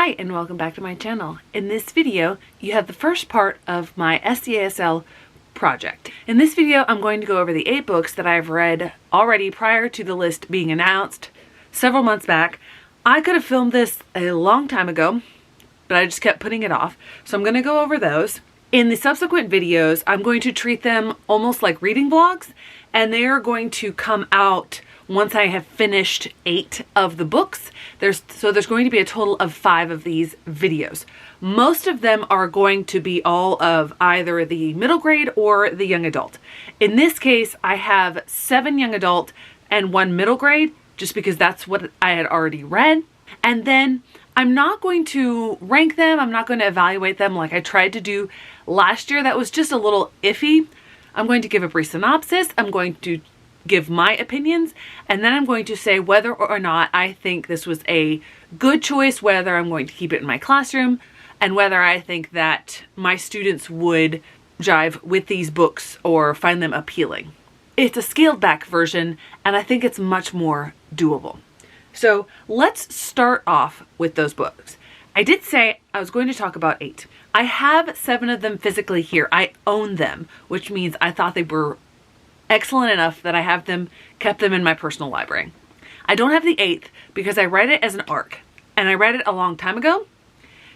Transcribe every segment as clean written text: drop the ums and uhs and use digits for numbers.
Hi and welcome back to my channel. In this video, you have the first part of my SCASL project. In this video, I'm going to go over the 8 books that I've read already prior to the list being announced several months back. I could have filmed this a long time ago, but I just kept putting it off. So I'm going to go over those. In the subsequent videos, I'm going to treat them almost like reading vlogs, and they are going to come out once I have finished 8 of the books. There's going to be a total of 5 of these videos. Most of them are going to be all of either the middle grade or the young adult. In this case, I have 7 young adult and 1 middle grade, just because that's what I had already read. And then I'm not going to rank them. I'm not going to evaluate them like I tried to do last year. That was just a little iffy. I'm going to give a brief synopsis. I'm going to give my opinions, and then I'm going to say whether or not I think this was a good choice, whether I'm going to keep it in my classroom, and whether I think that my students would jive with these books or find them appealing. It's a scaled back version, and I think it's much more doable. So let's start off with those books. I did say I was going to talk about 8. I have 7 of them physically here. I own them, which means I thought they were excellent enough that I have them, kept them in my personal library. I don't have the 8th because I read it as an ARC, and I read it a long time ago,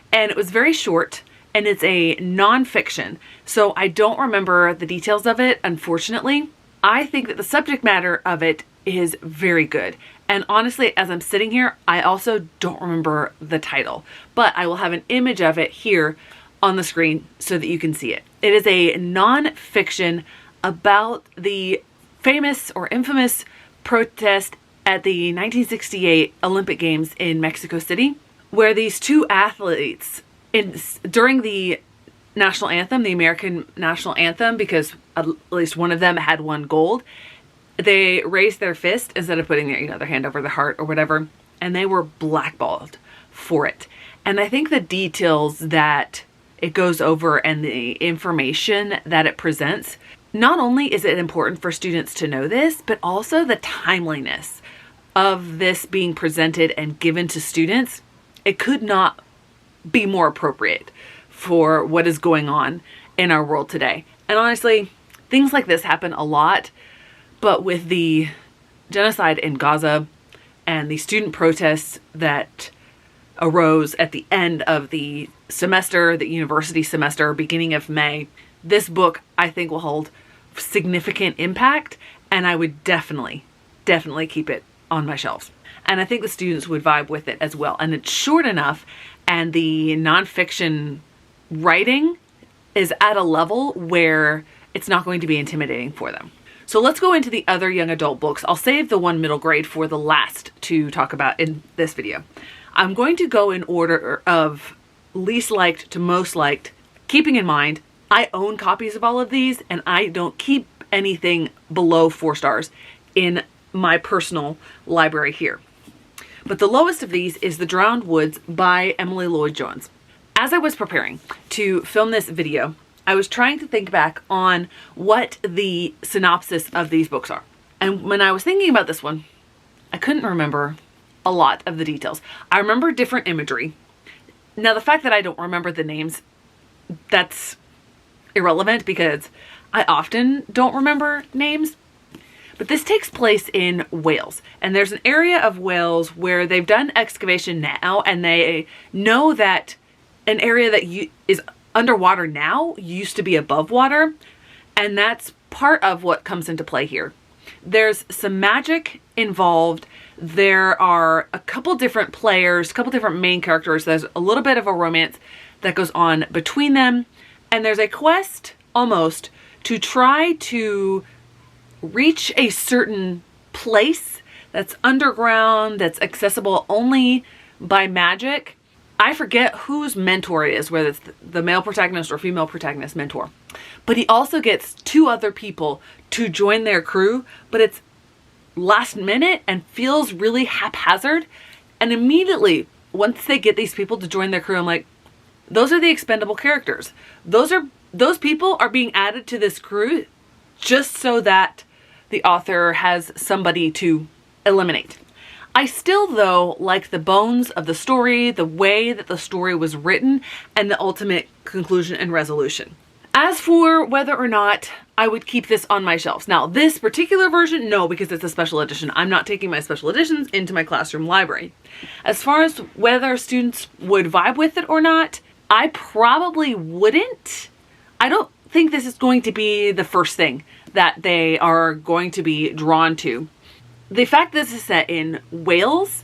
and it was very short, and it's a non-fiction, so I don't remember the details of it, unfortunately. I think that the subject matter of it is very good, and honestly, as I'm sitting here, I also don't remember the title, but I will have an image of it here on the screen so that you can see it. It is a non-fiction about the famous or infamous protest at the 1968 Olympic Games in Mexico City, where these 2 athletes, during the national anthem, the American national anthem, because at least one of them had won gold, they raised their fist instead of putting their hand over the heart or whatever, and they were blackballed for it. And I think the details that it goes over and the information that it presents, not only is it important for students to know this, but also the timeliness of this being presented and given to students. It could not be more appropriate for what is going on in our world today. And honestly, things like this happen a lot, but with the genocide in Gaza and the student protests that arose at the end of the semester, the university semester, beginning of May, this book I think will hold significant impact, and I would definitely keep it on my shelves. And I think the students would vibe with it as well. And it's short enough, and the nonfiction writing is at a level where it's not going to be intimidating for them. So let's go into the other young adult books. I'll save the 1 middle grade for the last to talk about in this video. I'm going to go in order of least liked to most liked, keeping in mind I own copies of all of these, and I don't keep anything below 4 stars in my personal library here. But the lowest of these is The Drowned Woods by Emily Lloyd-Jones. As I was preparing to film this video, I was trying to think back on what the synopsis of these books are. And when I was thinking about this one, I couldn't remember a lot of the details. I remember different imagery. Now, the fact that I don't remember the names, that's irrelevant because I often don't remember names. But this takes place in Wales, and there's an area of Wales where they've done excavation now, and they know that an area that is underwater now used to be above water, and that's part of what comes into play here. There's some magic involved. There are a couple different players, a couple different main characters. There's a little bit of a romance that goes on between them. And there's a quest, almost, to try to reach a certain place that's underground, that's accessible only by magic. I forget whose mentor it is, whether it's the male protagonist or female protagonist mentor. But he also gets 2 other people to join their crew, but it's last minute and feels really haphazard. And immediately, once they get these people to join their crew, I'm like, those are the expendable characters. Those people are being added to this crew just so that the author has somebody to eliminate. I still, though, like the bones of the story, the way that the story was written, and the ultimate conclusion and resolution. As for whether or not I would keep this on my shelves. Now, this particular version, no, because it's a special edition. I'm not taking my special editions into my classroom library. As far as whether students would vibe with it or not, I probably wouldn't. I don't think this is going to be the first thing that they are going to be drawn to. The fact that this is set in Wales,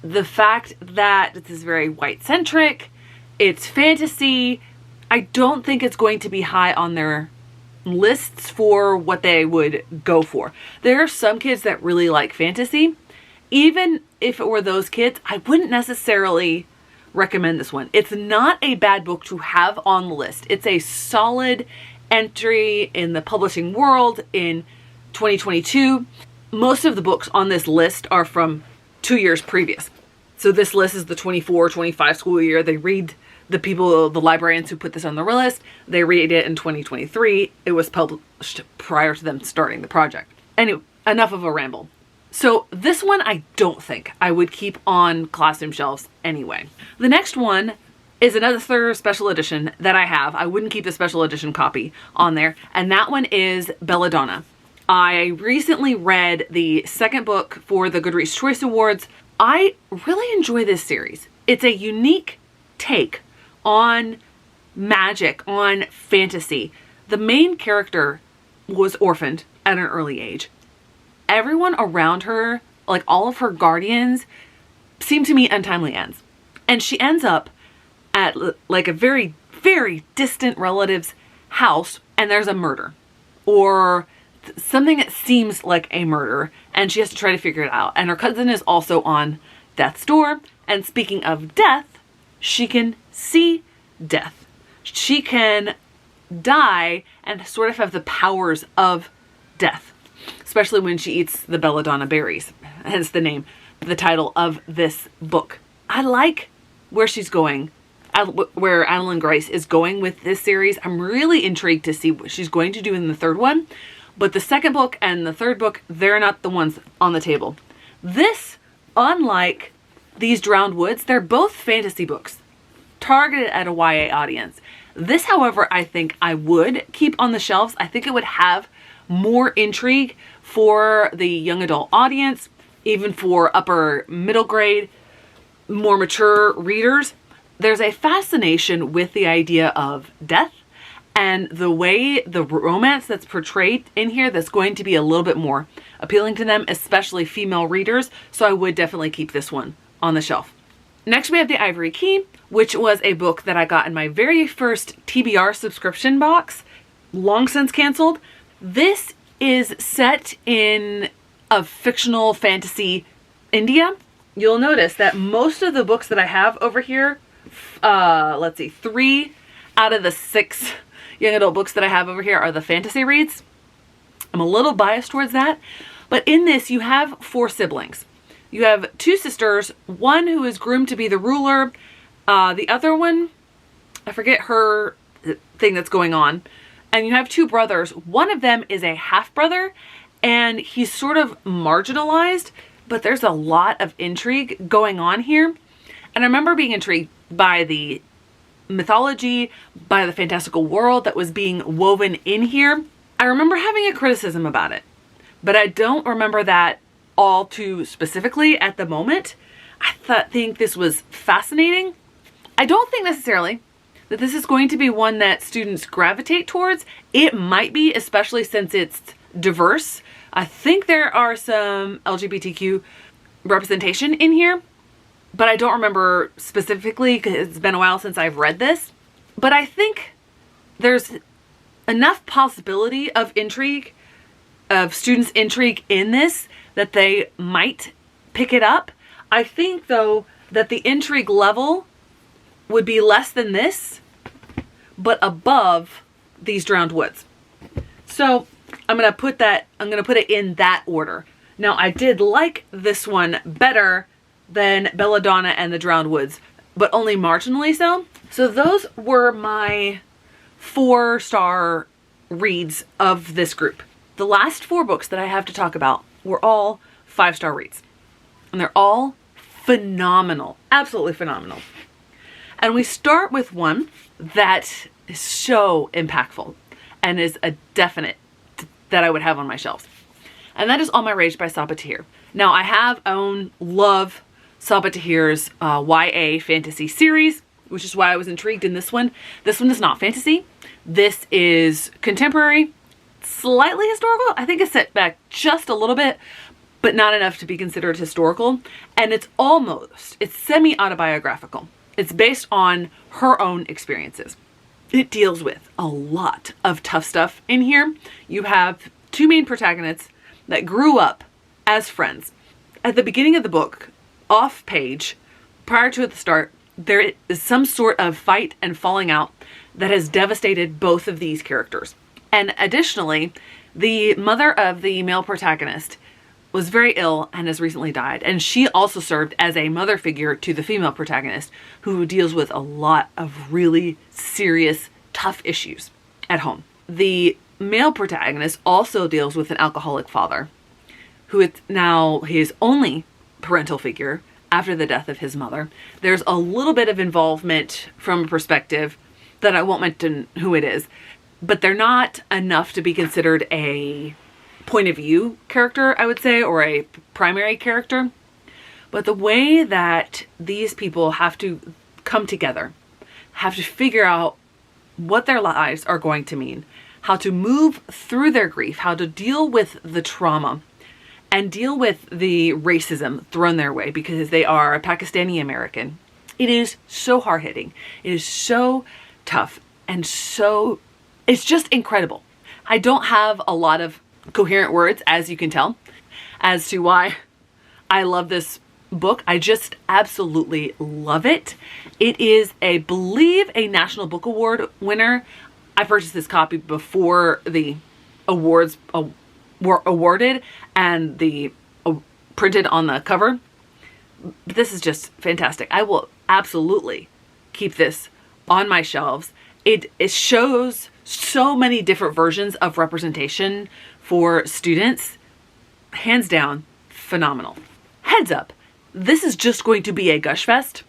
the fact that this is very white-centric, it's fantasy, I don't think it's going to be high on their lists for what they would go for. There are some kids that really like fantasy. Even if it were those kids, I wouldn't necessarily recommend this one. It's not a bad book to have on the list. It's a solid entry in the publishing world in 2022. Most of the books on this list are from 2 years previous. So this list is the 24-25 school year. They read the people, the librarians who put this on the list, they read it in 2023. It was published prior to them starting the project. Anyway, enough of a ramble. So this one I don't think I would keep on classroom shelves anyway. The next one is another special edition that I have. I wouldn't keep the special edition copy on there. And that one is Belladonna. I recently read the second book for the Goodreads Choice Awards. I really enjoy this series. It's a unique take on magic, on fantasy. The main character was orphaned at an early age. Everyone around her, like all of her guardians, seem to meet untimely ends. And she ends up at like a very, very distant relative's house, and there's a murder. Or something that seems like a murder, and she has to try to figure it out. And her cousin is also on death's door. And speaking of death, she can see death. She can die and sort of have the powers of death, especially when she eats the belladonna berries, hence the name, the title of this book. I like where she's going, where Adeline Grice is going with this series. I'm really intrigued to see what she's going to do in the third one, but the second book and the third book, they're not the ones on the table. This, unlike these Drowned Woods, they're both fantasy books targeted at a YA audience. This, however, I think I would keep on the shelves. I think it would have more intrigue for the young adult audience, even for upper middle grade, more mature readers. There's a fascination with the idea of death and the way the romance that's portrayed in here that's going to be a little bit more appealing to them, especially female readers. So I would definitely keep this one on the shelf. Next, we have The Ivory Key, which was a book that I got in my very first TBR subscription box, long since canceled. This is set in a fictional fantasy India. You'll notice that most of the books that I have over here, let's see, 3 out of the 6 young adult books that I have over here are the fantasy reads. I'm a little biased towards that. But in this, you have 4 siblings. You have 2 sisters, one who is groomed to be the ruler. The other one, I forget her thing that's going on. And you have 2 brothers. One of them is a half-brother, and he's sort of marginalized, but there's a lot of intrigue going on here. And I remember being intrigued by the mythology, by the fantastical world that was being woven in here. I remember having a criticism about it, but I don't remember that all too specifically at the moment. I think this was fascinating. I don't think necessarily that this is going to be one that students gravitate towards. It might be, especially since it's diverse. I think there are some LGBTQ representation in here, but I don't remember specifically because it's been a while since I've read this. But I think there's enough possibility of intrigue, of students' intrigue in this, that they might pick it up. I think, though, that the intrigue level would be less than this, but above these Drowned Woods. So I'm gonna put it in that order. Now, I did like this one better than Belladonna and the Drowned Woods, but only marginally so. So those were my 4-star reads of this group. The last 4 books that I have to talk about were all 5-star reads. And they're all phenomenal, absolutely phenomenal. And we start with one that is so impactful and is a definite that I would have on my shelves. And that is All My Rage by Sabaa Tahir. Now, I love Sabaa Tahir's YA fantasy series, which is why I was intrigued in this one. This one is not fantasy. This is contemporary, slightly historical. I think it's set back just a little bit, but not enough to be considered historical. And it's semi-autobiographical. It's based on her own experiences. It deals with a lot of tough stuff in here. You have two main protagonists that grew up as friends. At the beginning of the book, off page, prior to the start, there is some sort of fight and falling out that has devastated both of these characters. And additionally, the mother of the male protagonist was very ill and has recently died. And she also served as a mother figure to the female protagonist, who deals with a lot of really serious, tough issues at home. The male protagonist also deals with an alcoholic father, who is now his only parental figure after the death of his mother. There's a little bit of involvement from a perspective that I won't mention who it is, but they're not enough to be considered a point of view character, I would say, or a primary character. But the way that these people have to come together, have to figure out what their lives are going to mean, how to move through their grief, how to deal with the trauma, and deal with the racism thrown their way because they are a Pakistani American. It is so hard-hitting. It is so tough and it's just incredible. I don't have a lot of coherent words, as you can tell, as to why I love this book. I just absolutely love it. It is, I believe, a National Book Award winner. I purchased this copy before the awards were awarded and the printed on the cover. But this is just fantastic. I will absolutely keep this on my shelves. It shows so many different versions of representation for students. Hands down, phenomenal. Heads up, this is just going to be a gush fest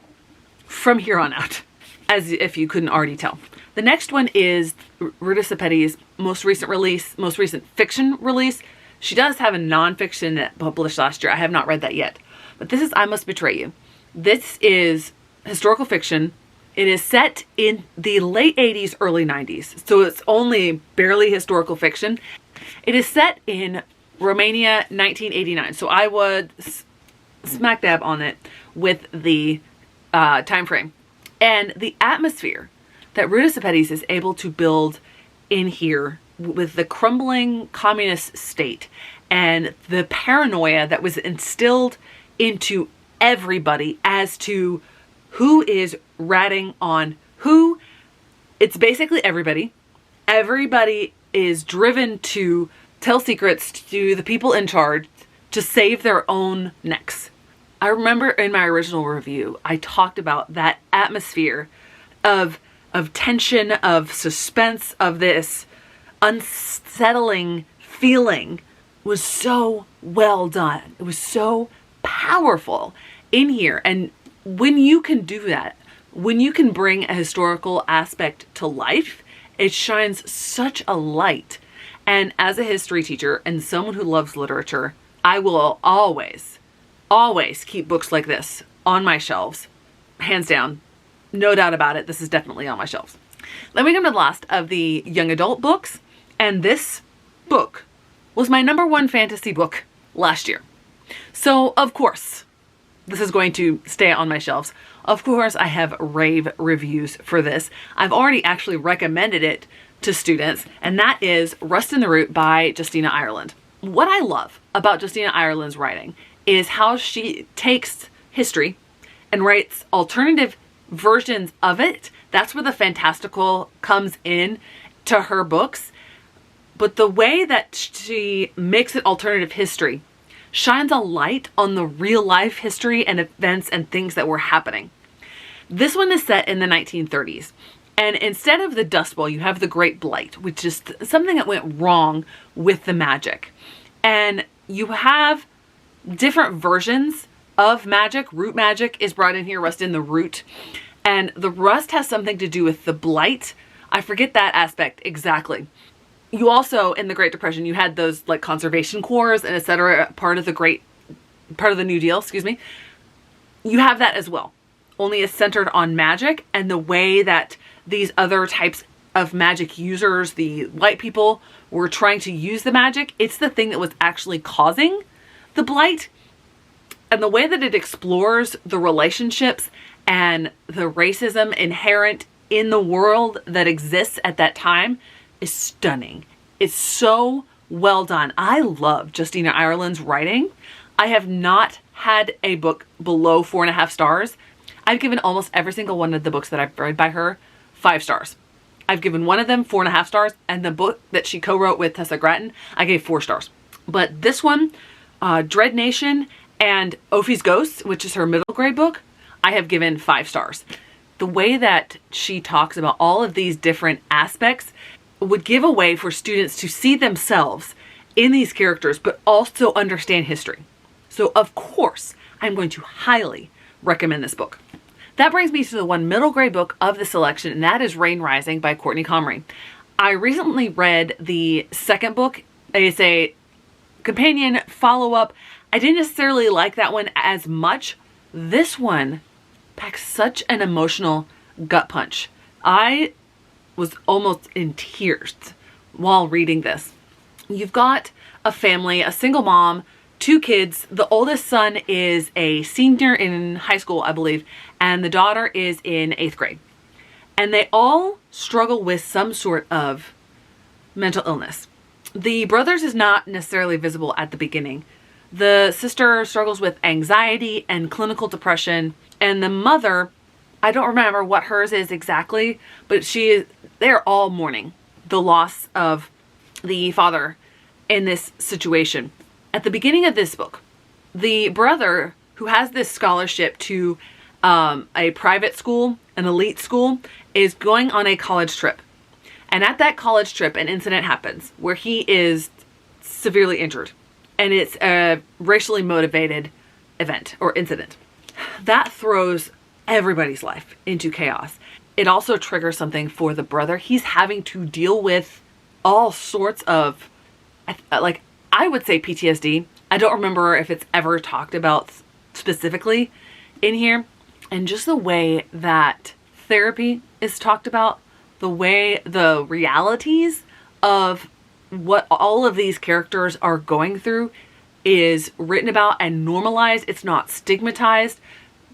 from here on out, as if you couldn't already tell. The next one is Ruta Sepetty's most recent fiction release. She does have a nonfiction that published last year. I have not read that yet. But this is I Must Betray You. This is historical fiction. It is set in the late 80s, early 90s. So it's only barely historical fiction. It is set in Romania, 1989. So I would smack dab on it with the time frame. And the atmosphere that Ruta Sepetys is able to build in here with the crumbling communist state and the paranoia that was instilled into everybody as to who is ratting on who. It's basically everybody. Everybody is driven to tell secrets to the people in charge to save their own necks. I remember in my original review, I talked about that atmosphere of tension, of suspense, of this unsettling feeling was so well done. It was so powerful in here. And when you can do that, when you can bring a historical aspect to life, it shines such a light. And as a history teacher and someone who loves literature, I will always keep books like this on my shelves. Hands down. No doubt about it. This is definitely on my shelves. Then we come to the last of the young adult books. And this book was my #1 fantasy book last year. So, of course, this is going to stay on my shelves. Of course, I have rave reviews for this. I've already actually recommended it to students, and that is Rust in the Root by Justina Ireland. What I love about Justina Ireland's writing is how she takes history and writes alternative versions of it. That's where the fantastical comes in to her books. But the way that she makes it alternative history shines a light on the real life history and events and things that were happening. This one is set in the 1930s. And instead of the Dust Bowl, you have the Great Blight, which is something that went wrong with the magic. And you have different versions of magic. Root magic is brought in here, rust in the root. And the rust has something to do with the blight. I forget that aspect exactly. You also, in the Great Depression, you had those like conservation corps and etc. part of the New Deal, excuse me. You have that as well. Only it's centered on magic and the way that these other types of magic users, the light people, were trying to use the magic. It's the thing that was actually causing the blight. And the way that it explores the relationships and the racism inherent in the world that exists at that time is stunning. It's so well done. I love Justina Ireland's writing. I have not had a book below 4.5 stars. I've given almost every single one of the books that I've read by her 5 stars. I've given one of them 4.5 stars, and the book that she co-wrote with Tessa Gratton, I gave 4 stars. But this one, Dread Nation and Ophi's Ghosts, which is her middle grade book, I have given 5 stars. The way that she talks about all of these different aspects would give a way for students to see themselves in these characters, but also understand history. So of course, I'm going to highly recommend this book. That brings me to the one middle grade book of the selection, and that is Rain Rising by Courtney Comrie. I recently read the second book. It's a companion follow-up. I didn't necessarily like that one as much. This one packs such an emotional gut punch. I was almost in tears while reading this. You've got a family, a single mom, 2 kids. The oldest son is a senior in high school, I believe, and the daughter is in 8th grade. And they all struggle with some sort of mental illness. The brothers is not necessarily visible at the beginning. The sister struggles with anxiety and clinical depression, and the mother, I don't remember what hers is exactly, but they're all mourning the loss of the father in this situation. At the beginning of this book, the brother, who has this scholarship to a private school, an elite school, is going on a college trip. And at that college trip, an incident happens where he is severely injured. And it's a racially motivated event or incident. That throws everybody's life into chaos. It also triggers something for the brother. He's having to deal with all sorts of, like, I would say PTSD. I don't remember if it's ever talked about specifically in here. And just the way that therapy is talked about, the way the realities of what all of these characters are going through is written about and normalized. It's not stigmatized,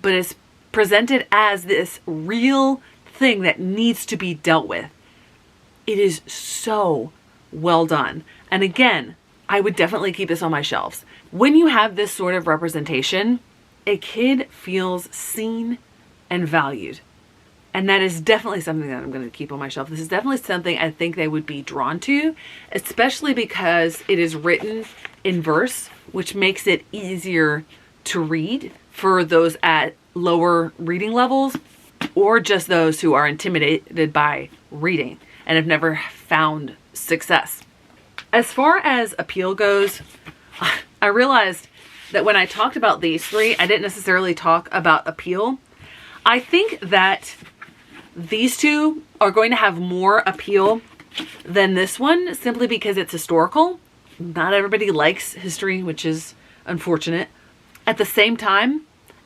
but it's presented as this real thing that needs to be dealt with. It is so well done. And again, I would definitely keep this on my shelves. When you have this sort of representation, a kid feels seen and valued. And that is definitely something that I'm going to keep on my shelf. This is definitely something I think they would be drawn to, especially because it is written in verse, which makes it easier to read for those at lower reading levels or just those who are intimidated by reading and have never found success. As far as appeal goes, I realized that when I talked about these 3, I didn't necessarily talk about appeal. I think that these 2 are going to have more appeal than this one simply because it's historical. Not everybody likes history, which is unfortunate. At the same time,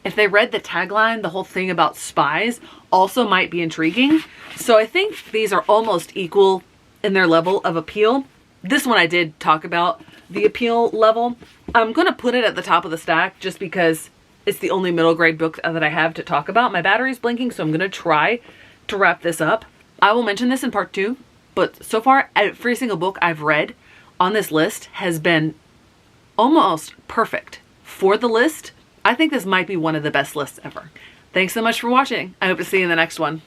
if they read the tagline, the whole thing about spies also might be intriguing. So I think these are almost equal in their level of appeal. This one I did talk about the appeal level. I'm going to put it at the top of the stack just because it's the only middle grade book that I have to talk about. My battery's blinking, so I'm going to try to wrap this up. I will mention this in part 2, but so far every single book I've read on this list has been almost perfect for the list. I think this might be one of the best lists ever. Thanks so much for watching. I hope to see you in the next one.